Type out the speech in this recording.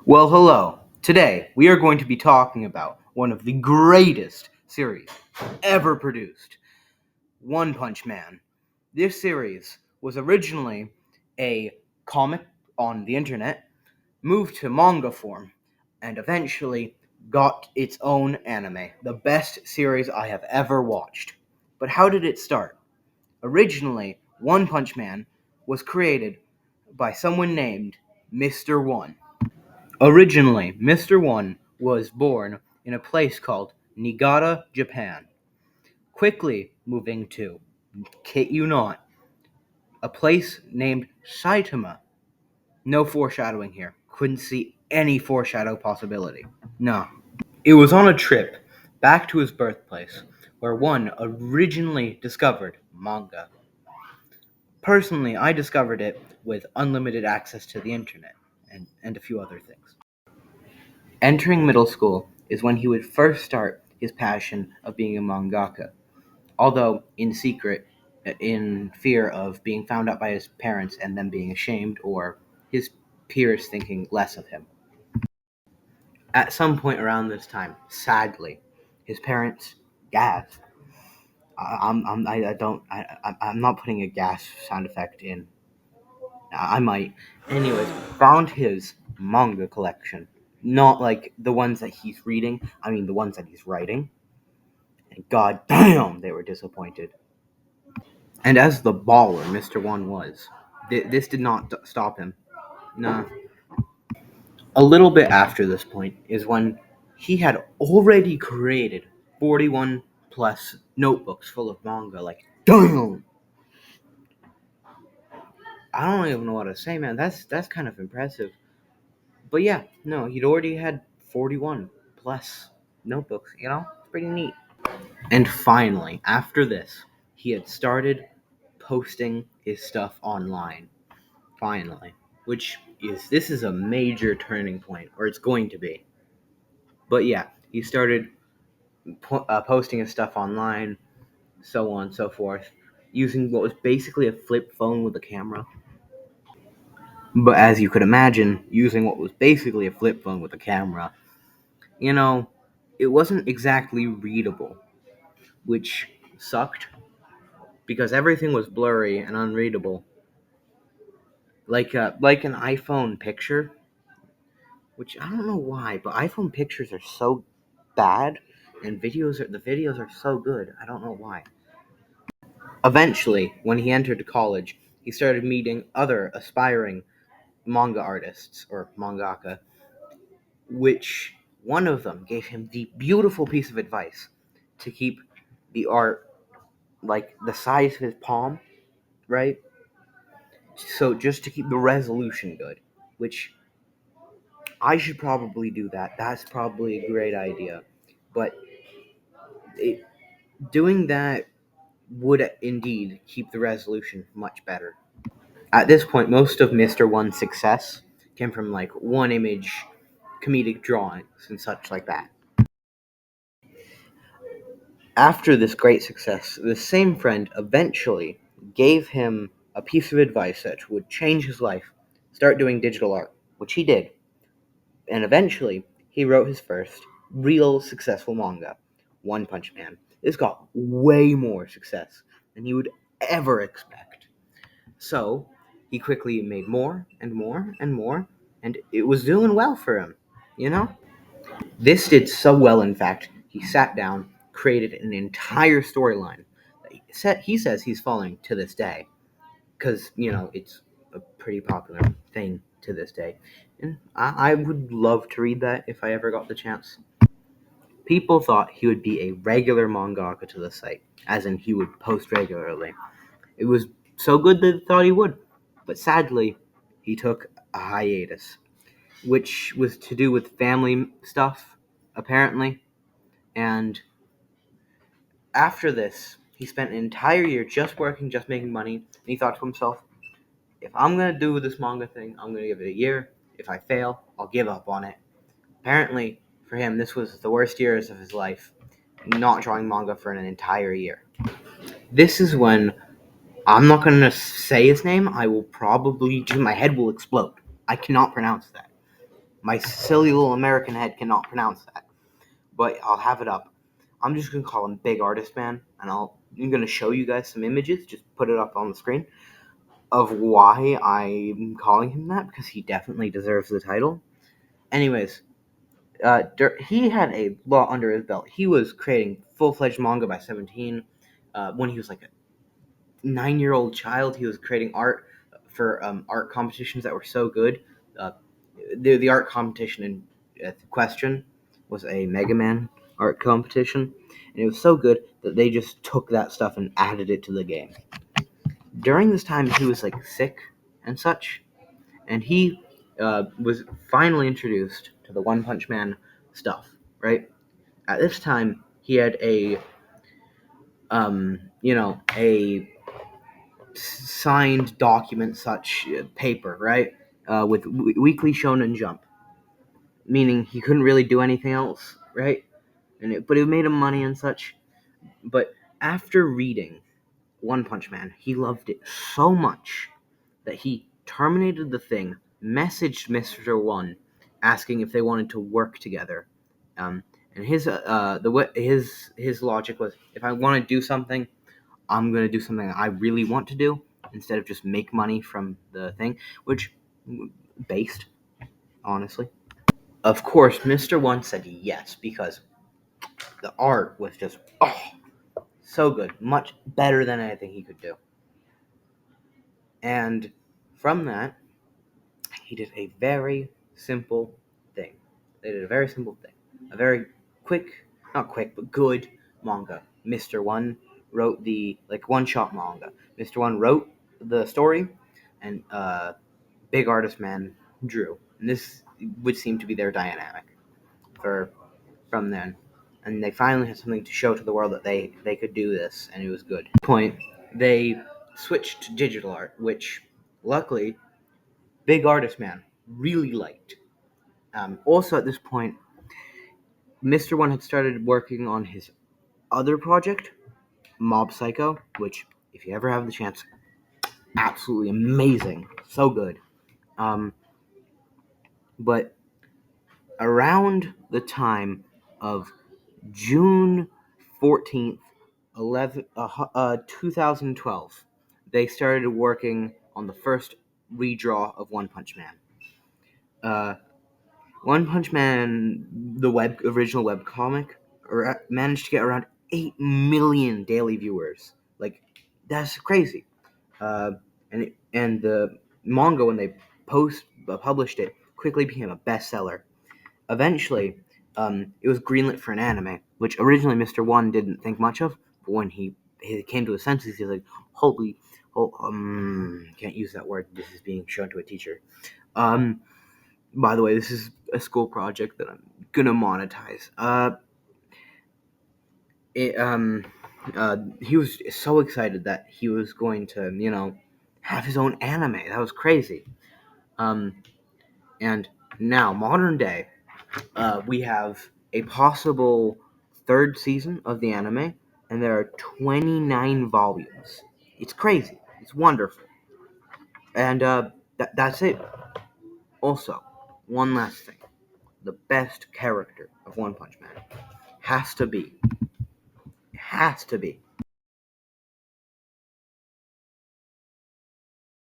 Well, hello. Today, we are going to be talking about one of the greatest series ever produced, One Punch Man. This series was originally a comic on the internet, moved to manga form, and eventually got its own anime, the best series I have ever watched. But how did it start? Originally, One Punch Man was created by someone named Mr. One. Originally, Mr. One was born in a place called Niigata, Japan, quickly moving to, kid you not, a place named Saitama. No foreshadowing here. Couldn't see any foreshadow possibility. No. It was on a trip back to his birthplace, where One originally discovered manga. Personally, I discovered it with unlimited access to the internet and a few other things. Entering middle school is when he would first start his passion of being a mangaka, although in secret, in fear of being found out by his parents and them being ashamed or his peers thinking less of him. At some point around this time, sadly, his parents gasped. I'm not putting a gasp sound effect in. I might. Anyways, found his manga collection. Not like the ones that he's reading, I mean the ones that he's writing. And god damn, they were disappointed. And as the baller Mr. One was, this did not stop him. Nah. A little bit after this point is when he had already created 41 plus notebooks full of manga. Like, damn! I don't even know what to say, man. That's kind of impressive. But yeah, no, he'd already had 41 plus notebooks, It's pretty neat. And finally, after this, he had started posting his stuff online. Finally. This is a major turning point, or it's going to be. But yeah, he started posting his stuff online, so on and so forth, using what was basically a flip phone with a camera. But as you could imagine, using what was basically a flip phone with a camera, you know, it wasn't exactly readable, which sucked because everything was blurry and unreadable, like an iPhone picture, which I don't know why, but iPhone pictures are so bad, and the videos are so good. I don't know why. Eventually, when he entered college, he started meeting other aspiring manga artists or mangaka, which one of them gave him the beautiful piece of advice to keep the art like the size of his palm, right? So just to keep the resolution good, which I should probably do that. That's probably a great idea. But it, doing that would indeed keep the resolution much better. At this point, most of Mr. One's success came from like one image comedic drawings and such like that. After this great success, the same friend eventually gave him a piece of advice that would change his life: start doing digital art, which he did. And eventually, he wrote his first real successful manga, One Punch Man. This got way more success than he would ever expect. So, he quickly made more and more and more, and it was doing well for him, you know? This did so well, in fact, he sat down, created an entire storyline that he says he's following to this day, because, it's a pretty popular thing to this day. And I would love to read that if I ever got the chance. People thought he would be a regular mangaka to the site, as in he would post regularly. It was so good that they thought he would, but sadly, he took a hiatus, which was to do with family stuff, apparently. And after this, he spent an entire year just working, just making money, and he thought to himself, if I'm going to do this manga thing, I'm going to give it a year. If I fail, I'll give up on it. Apparently, for him, this was the worst years of his life, not drawing manga for an entire year. This is when I'm not going to say his name. I will probably, my head will explode. I cannot pronounce that. My silly little American head cannot pronounce that, but I'll have it up. I'm just gonna call him Big Artist Man, and I'm gonna show you guys some images. Just put it up on the screen of why I'm calling him that, because he definitely deserves the title. Anyways, he had a lot under his belt. He was creating full-fledged manga by 17. When he was like a 9-year-old child, he was creating art for art competitions that were so good. The art competition in question was a Mega Man art competition, and it was so good that they just took that stuff and added it to the game. During this time, he was like sick and such, and he was finally introduced to the One Punch Man stuff. Right at this time, he had a a signed document, such paper, right, with Weekly Shonen Jump, meaning he couldn't really do anything else, right? But it made him money and such. But after reading One Punch Man, he loved it so much that he terminated the thing, messaged Mr. One, asking if they wanted to work together. And his logic was, if I want to do something, I'm gonna do something I really want to do instead of just make money from the thing, which based, honestly. Of course, Mr. One said yes, because the art was just so good, much better than anything he could do. And from that, he did a very simple thing. They did a very simple thing. A very quick, not quick, but good manga. Mr. One wrote the, like, one-shot manga. Mr. One wrote the story, and Big Artist Man drew. And this would seem to be their dynamic from then. And they finally had something to show to the world that they could do this, and it was good. At this point, they switched to digital art, which, luckily, Big Artist Man really liked. Also, at this point, Mr. One had started working on his other project, Mob Psycho, which, if you ever have the chance, absolutely amazing, so good. But around the time of June 14th, 2012, they started working on the first redraw of One Punch Man. One Punch Man, the original webcomic, managed to get around 8 million daily viewers. Like, that's crazy. And the manga, when they published it, quickly became a bestseller. Eventually, it was greenlit for an anime, which originally Mr. One didn't think much of, but when he came to his senses, he was like, can't use that word, this is being shown to a teacher. By the way, this is a school project that I'm gonna monetize. He was so excited that he was going to, have his own anime. That was crazy. And now, modern day, we have a possible third season of the anime, and there are 29 volumes. It's crazy. It's wonderful. And that's it. Also, one last thing. The best character of One Punch Man has to be